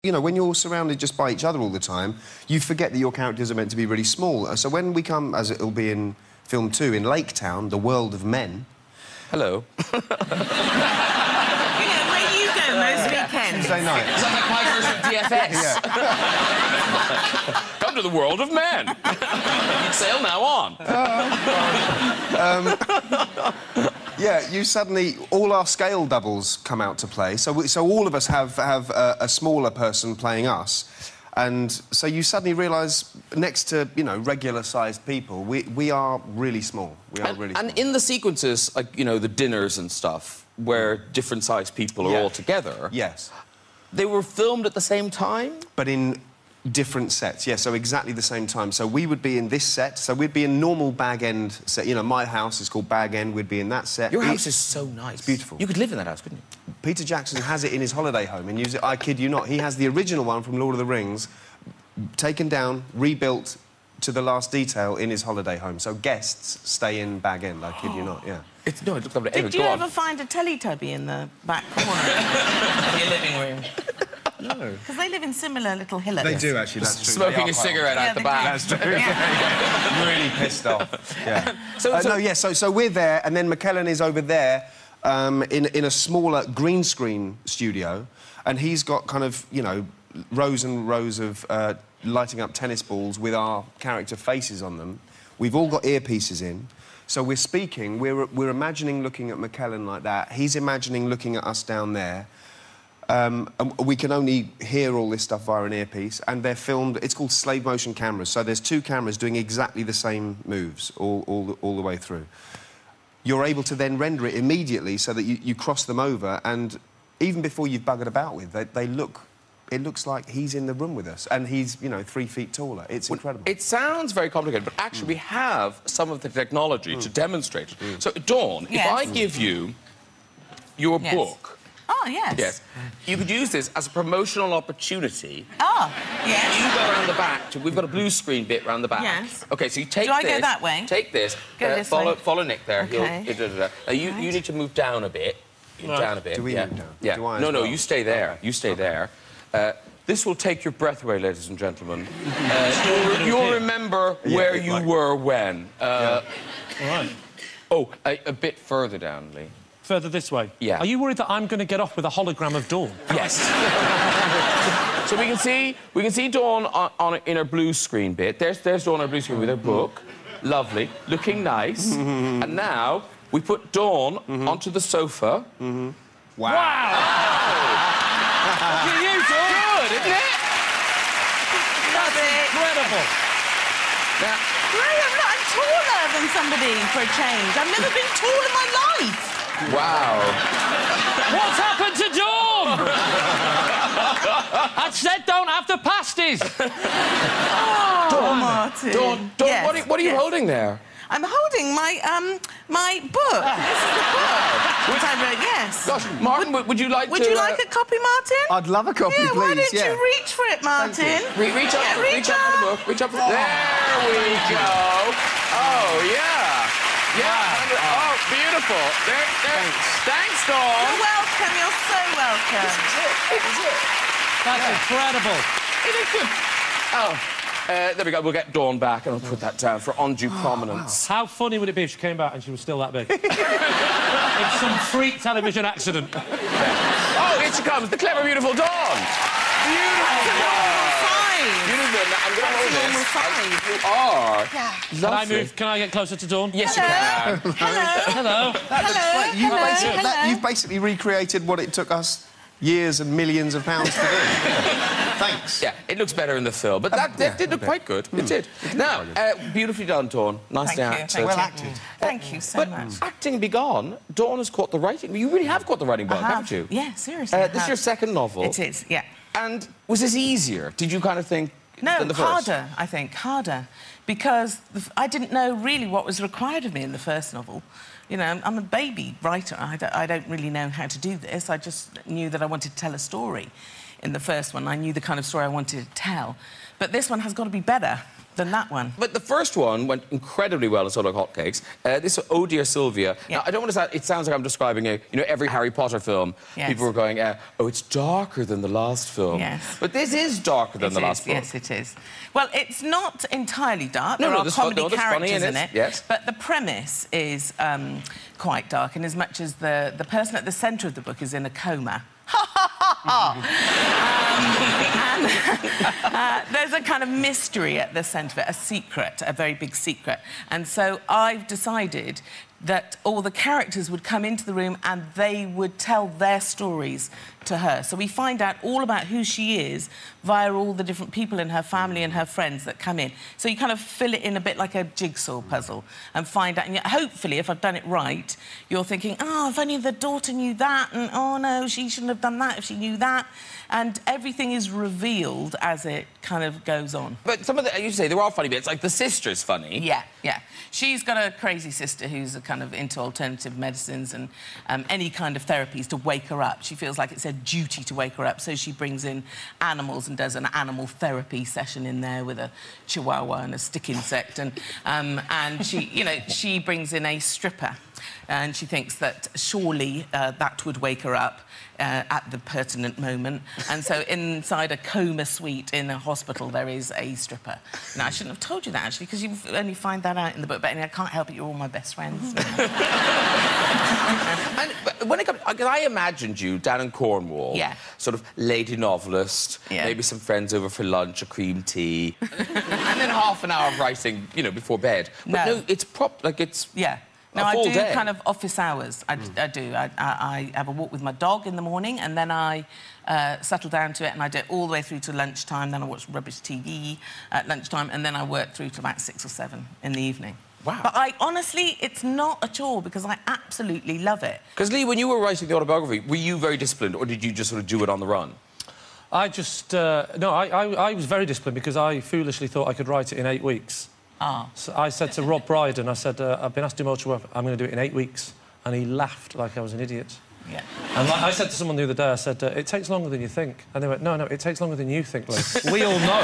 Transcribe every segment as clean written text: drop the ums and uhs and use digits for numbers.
You know, when you're surrounded just by each other all the time, you forget that your characters are meant to be really small. So when we come, as it'll be in film 2, in Lake Town, the world of men... Hello. Yeah, where you go most weekends? Tuesday night. Is that like my version of DFS? Yeah. Come to the world of men. Sail now on. Yeah, you suddenly... All our scale doubles come out to play, so all of us have a smaller person playing us, and so you suddenly realise, next to, you know, regular-sized people, we are really small. We are really small. And in the sequences, like, you know, the dinners and stuff, where different-sized people are all together... Yes. They were filmed at the same time? But in... different sets, yeah, so exactly the same time. So we would be in this set, so we'd be in normal Bag End set. You know, my house is called Bag End, we'd be in that set. Your house is so nice. It's beautiful. You could live in that house, couldn't you? Peter Jackson has it in his holiday home and uses it, I kid you not. He has the original one from Lord of the Rings, taken down, rebuilt to the last detail in his holiday home. So guests stay in Bag End, I kid you not, yeah. No, it looks lovely. Did you ever find a Teletubby in the back corner of your living room? No. Because they live in similar little hillocks. They do, actually, that's true. Smoking a cigarette out the back. That's true. Really pissed off. Yeah. So we're there, and then McKellen is over there in a smaller green screen studio, and he's got kind of, you know, rows and rows of lighting up tennis balls with our character faces on them. We've all got earpieces in. So we're speaking, we're imagining looking at McKellen like that. He's imagining looking at us down there. And we can only hear all this stuff via an earpiece, and they're filmed... It's called slave motion cameras, so there's 2 cameras doing exactly the same moves all the way through. You're able to then render it immediately so that you cross them over, and even before you've buggered about with, they look... It looks like he's in the room with us, and he's, you know, 3 feet taller. It's incredible. It sounds very complicated, but actually we have some of the technology to demonstrate it. So, Dawn, if I give you your book... Oh, yes. Yes. You could use this as a promotional opportunity. Oh, yes. You go around the back. We've got a blue screen bit around the back. Yes. OK, so you take this... Do I go that way? Take this. Go this way. Follow Nick there. OK. You need to move down a bit. Down a bit. Do we move down? Yeah. Do I No, you stay there. You stay there. This will take your breath away, ladies and gentlemen. You'll remember where you were when. All right. Oh, a bit further down, Lee. Further this way? Yeah. Are you worried that I'm going to get off with a hologram of Dawn? Yes. So we can see Dawn in her blue screen bit. There's Dawn on her blue screen with her book. Lovely. Looking nice. And now we put Dawn onto the sofa. Wow. Wow! Look at you, Dawn. Good, isn't it? That's Incredible. Graham, look, I'm taller than somebody for a change. I've never been tall in my life. Wow. What's happened to Dawn? I said don't have the pasties. Oh, Martin. Dawn, Yes, what are you holding there? I'm holding my my book. This is the book which I wrote. Yes. Gosh, Martin, would you like to... Would you like a copy, Martin? I'd love a copy, yeah, please. why don't you reach for it, Martin? Reach up for the book. Reach up for the... There we go. Oh, yeah. Yeah. Oh, beautiful. There. Thanks, Dawn. You're welcome. You're so welcome. This is it. That's incredible. It is good. Oh. There we go. We'll get Dawn back, and I'll put that down for undue prominence. How funny would it be if she came back and she was still that big? It's some freak television accident. Oh, here she comes, the clever, beautiful Dawn. Beautiful Dawn. Beautiful. I'm going to hold this. You are. Yeah. Lovely. Can I get closer to Dawn? Yes, you can. Hello. Hello. You've basically recreated what it took us years and millions of pounds to do. Thanks. Yeah, it looks better in the film, but that did look quite good. It did. Now, beautifully done, Dawn. Nicely acted. Well acted. Thank you so much. Acting be gone, Dawn has caught the writing. You really have caught the writing bug, haven't you? Yeah, seriously. This is your second novel. It is, yeah. And was this easier? Did you kind of think than the first? Harder, I think, harder. Because I didn't know really what was required of me in the first novel. You know, I'm a baby writer. I don't really know how to do this. I just knew that I wanted to tell a story. in the first one. I knew the kind of story I wanted to tell. But this one has got to be better than that one. But the first one went incredibly well and sold like hotcakes. This Oh Dear Sylvia. Yeah. Now, I don't want to sound... It sounds like I'm describing every Harry Potter film. Yes. People were going, oh, it's darker than the last film. Yes. But this is darker than the last film. Yes, it is. Well, it's not entirely dark. No, there are there's comedy characters in it. Yes. But the premise is quite dark, in as much as the person at the centre of the book is in a coma. There's a kind of mystery at the centre of it, a secret, a very big secret. And so I've decided that all the characters would come into the room and they would tell their stories to her. So we find out all about who she is via all the different people in her family and her friends that come in. So you kind of fill it in a bit like a jigsaw puzzle and find out. And hopefully, if I've done it right, you're thinking, oh, if only the daughter knew that, and oh, no, she shouldn't have done that if she knew that. And everything is revealed as it kind of goes on. But some of the... You say there are funny bits, like the sister's funny. Yeah, yeah. She's got a crazy sister who's kind of into alternative medicines and any kind of therapies to wake her up. She feels like it's a duty to wake her up, so she brings in animals and does an animal therapy session in there with a chihuahua and a stick insect. And she, she brings in a stripper, and she thinks that surely that would wake her up at the pertinent moment. And so inside a coma suite in a hospital, there is a stripper. Now, I shouldn't have told you that, actually, because you only find that out in the book. But anyway, I can't help it, you're all my best friends. And when it comes... Because I imagined you down in Cornwall, sort of lady novelist, maybe some friends over for lunch, a cream tea, and then half an hour of writing, before bed. But no, it's it's... Yeah. No, I do kind of office hours. I do. I have a walk with my dog in the morning, and then I settle down to it, and I do it all the way through to lunchtime. Then I watch rubbish TV at lunchtime, and then I work through to about 6 or 7 in the evening. Wow. But honestly, it's not a chore, because I absolutely love it. Because, Lee, when you were writing the autobiography, were you very disciplined, or did you just sort of do it on the run? I just... no, I was very disciplined, because I foolishly thought I could write it in 8 weeks. So I said to Rob Brydon, I said, I've been asked to do motor work, I'm going to do it in 8 weeks. And he laughed like I was an idiot. Yeah. And I said to someone the other day, I said, it takes longer than you think. And they went, no, it takes longer than you think, Lee. We all know.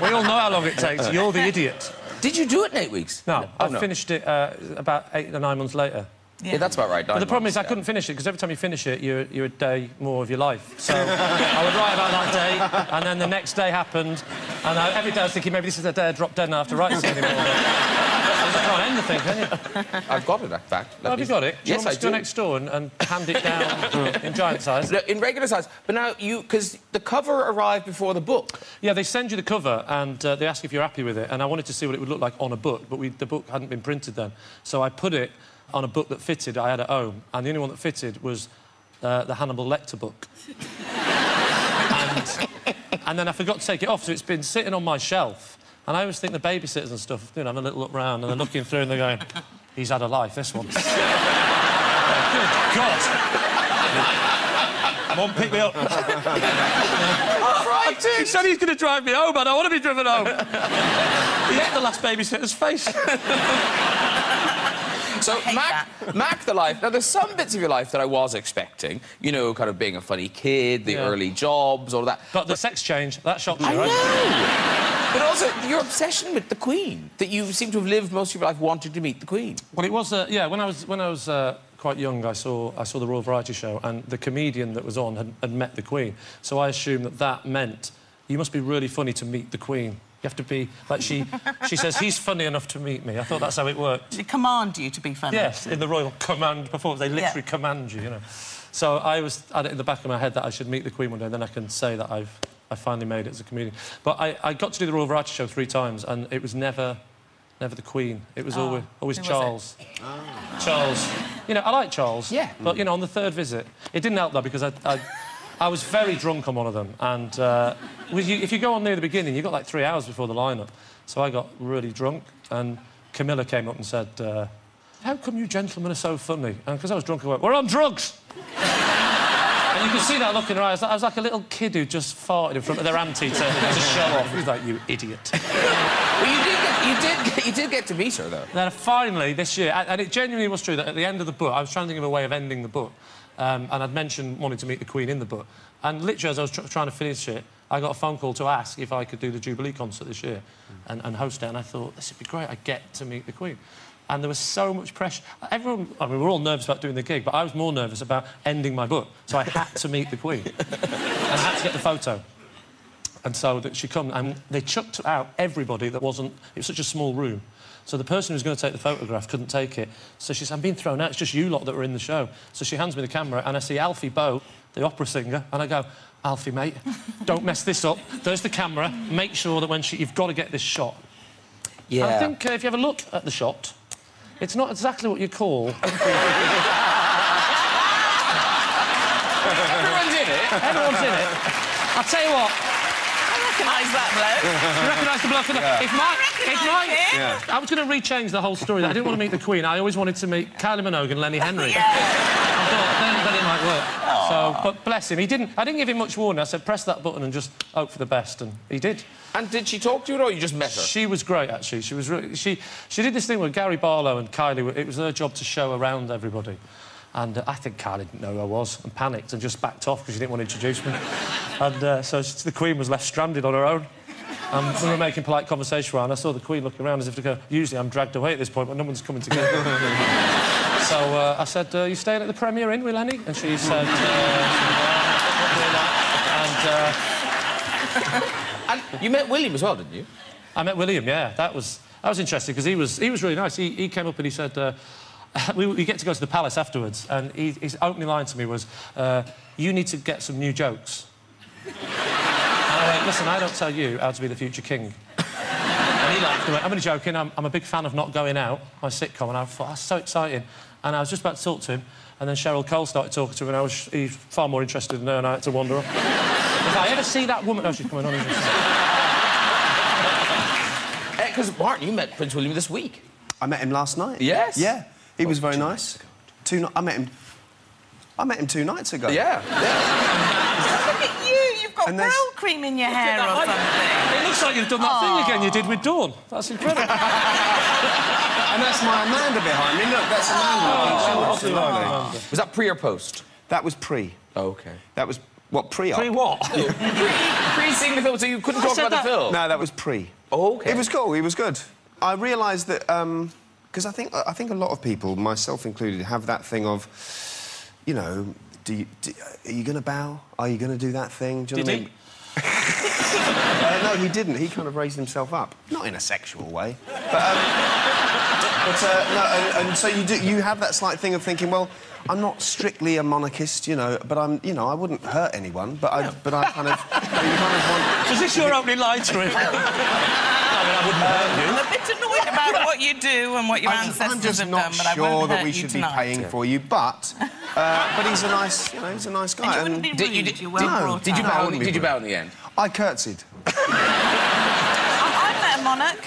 We all know how long it takes. You're the idiot. Did you do it in 8 weeks? No, I finished it about 8 or 9 months later. Yeah, that's about right. But the problem is I couldn't finish it, because every time you finish it, you're a day more of your life. So I would write about that day, and then the next day happened, and every day I was thinking, maybe this is the day I drop dead and I have to write this anymore. I can't end the thing, can you? I've got it, in fact. Oh, have you got it? Yes, I do. Go next door and hand it down in giant size? No, in regular size. But now, because the cover arrived before the book. Yeah, they send you the cover, and they ask if you're happy with it, and I wanted to see what it would look like on a book, but the book hadn't been printed then. So I put it on a book that fitted I had at home, and the only one that fitted was the Hannibal Lecter book. and then I forgot to take it off, so it's been sitting on my shelf. And I always think the babysitters and stuff, having a little look round, and they're looking through and they're going, he's had a life, this one. Good God! Mum, pick me up. He said he's going to drive me home, I don't want to be driven home. He ate the last babysitter's face. So, Mack the life. Now, there's some bits of your life that I was expecting. Kind of being a funny kid, the early jobs, all of that. But the sex change, that shocked you, right? I know! But also, your obsession with the Queen, that you seem to have lived most of your life wanting to meet the Queen. Well, it was... yeah, when I was quite young, I saw the Royal Variety Show, and the comedian that was on had met the Queen. So I assumed that meant you must be really funny to meet the Queen. You have to be... Like, she says, he's funny enough to meet me. I thought that's how it worked. They command you to be funny? Yes, in the Royal Command performance, they literally command you, So I had it in the back of my head that I should meet the Queen one day, and then I can say that I finally made it as a comedian. But I got to do the Royal Variety Show 3 times, and it was never the Queen. It was always Charles. Charles. I like Charles. Yeah. But, on the 3rd visit... It didn't help, though, because I was very drunk on one of them, and if you go on near the beginning, you've got like 3 hours before the lineup. So I got really drunk, and Camilla came up and said, how come you gentlemen are so funny? And because I was drunk, I went, we're on drugs! And you can see that look in her eyes. I was like a little kid who just farted in front of their auntie to show off. He was like, you idiot. Well, you did get to meet her, though. Then finally, this year, and it genuinely was true that at the end of the book, I was trying to think of a way of ending the book, and I'd mentioned wanting to meet the Queen in the book. And literally, as I was trying to finish it, I got a phone call to ask if I could do the Jubilee concert this year and host it. And I thought, this would be great. I get to meet the Queen. And there was so much pressure. Everyone, I mean, we were all nervous about doing the gig, but I was more nervous about ending my book. So I had to meet the Queen. And I had to get the photo. And so that she come, and they chucked out everybody that wasn't... It was such a small room. So the person who was going to take the photograph couldn't take it. So she said, I'm being thrown out. It's just you lot that were in the show. So she hands me the camera, and I see Alfie Boe, the opera singer, and I go, Alfie, mate, don't mess this up. There's the camera. Make sure that when you've got to get this shot. Yeah. I think if you have a look at the shot, it's not exactly what you call... Everyone's in it. Everyone's in it. I'll tell you what. I recognise that bloke. You recognise the bloke? Yeah. I was going to rechange the whole story. I didn't want to meet the Queen. I always wanted to meet Kylie Minogue and Lenny Henry. Yeah. I thought then it might work. So, but bless him, he didn't. I didn't give him much warning. I said, press that button and just hope for the best, and he did. And did she talk to you, or you just met her? She was great, actually. She was really... She did this thing with Gary Barlow and Kylie. It was their job to show around everybody. And I think Kylie didn't know who I was and panicked and just backed off because she didn't want to introduce me. And so the Queen was left stranded on her own. We were making polite conversation around. I saw the Queen looking around as if to go, usually I'm dragged away at this point, but no one's coming to get me. So I said, you staying at the Premier Inn with Lenny? And she said, not doing that. And you met William as well, didn't you? I met William, yeah. That was interesting, because he was really nice. He came up and he said... we get to go to the palace afterwards, and his opening line to me was, you need to get some new jokes. And I went, listen, I don't tell you how to be the future king. And he laughed and went, I'm only joking, I'm a big fan of Not Going Out, my sitcom, and I thought, that's so exciting. And I was just about to talk to him, and then Cheryl Cole started talking to him, and he's far more interested in her, and I had to wander off. If I ever see that woman... Oh, she's coming on. Because, Martin, you met Prince William this week. I met him last night. Yes? Yeah. He was very nice. I met him 2 nights ago. Yeah. Look at you. You've got brow cream in your hair or something. It looks like you've done that thing again you did with Dawn. That's incredible. And that's my Amanda behind me. Look, that's Amanda. Was that pre or post? That was pre. Oh, OK. That was... What, pre-op? Pre what? Pre-seeing the film, so you couldn't talk about the film? No, that was pre. Oh, OK. It was cool. It was good. I realised that... Because I think a lot of people, myself included, have that thing of, you know, are you going to bow? Are you going to do that thing? Do you know what I mean? No, he didn't. He kind of raised himself up, not in a sexual way, but no. And so you have that slight thing of thinking, well, I'm not strictly a monarchist, you know, but I wouldn't hurt anyone, but I kind of, you kind of want. Was this your opening line to him? I wouldn't hurt you. I'm a bit annoyed about what you do and what your ancestors have done, but I won't hurt you tonight. I'm just not sure that we should be paying for you, but he's a nice, you know, he's a nice guy. And you wouldn't be rude. You're well brought up. Did you bow in the end? I curtsied. I've met a monarch.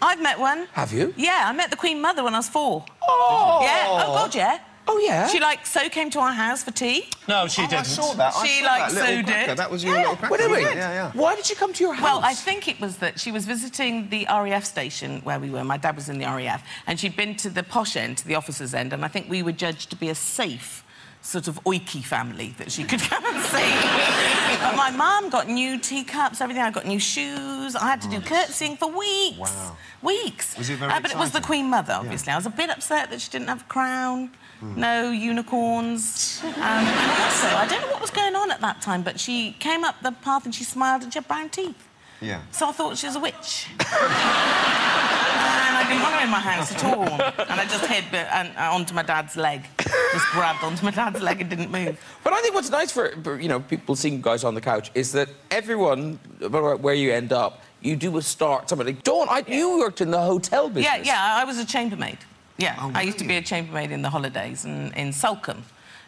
I've met one. Have you? Yeah, I met the Queen Mother when I was 4. Oh! Yeah. Oh, God, yeah. Oh, yeah? She, came to our house for tea. No, she didn't. I saw that. She, did. That was your little cracker. Wait. Yeah. Why did she come to your house? Well, I think it was that she was visiting the RAF station where we were. My dad was in the RAF. And she'd been to the posh end, to the officers' end, and I think we were judged to be a safe sort of oiky family that she could come and see. But my mum got new teacups, everything. I got new shoes. I had to do curtsying for weeks. Wow. Weeks. Was it very But it was the Queen Mother, obviously. I was a bit upset that she didn't have a crown. No unicorns. And also, I don't know what was going on at that time, but she came up the path and she smiled and she had brown teeth. Yeah. So I thought she was a witch. And I didn't want her in my house at all. And I just hid onto my dad's leg. Just grabbed onto my dad's leg and didn't move. But I think what's nice for you know, people seeing guys on the couch is that everyone, where you end up, you do start somebody. Dawn, you worked in the hotel business. Yeah, I was a chambermaid. Yeah, oh, I used to be a chambermaid in the holidays in Salcombe,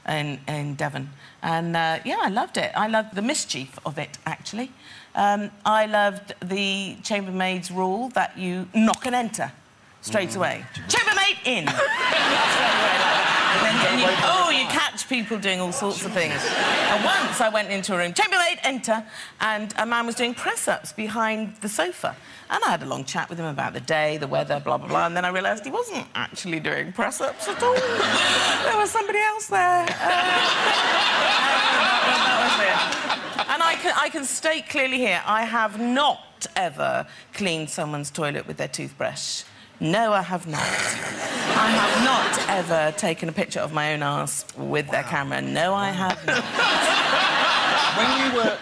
in Devon. And, yeah, I loved it. I loved the mischief of it, actually. I loved the chambermaid's rule that you knock and enter straight away. Chambermaid in! Straight away like that. you catch people doing all sorts of things. And once I went into a room, chambermaid, enter, and a man was doing press-ups behind the sofa. And I had a long chat with him about the day, the weather, blah, blah, blah, and then I realised he wasn't actually doing press-ups at all. There was somebody else there. That was it. And I can state clearly here, I have not ever cleaned someone's toilet with their toothbrush. No, I have not. I have not ever taken a picture of my own arse with their camera. No, I have not. When you were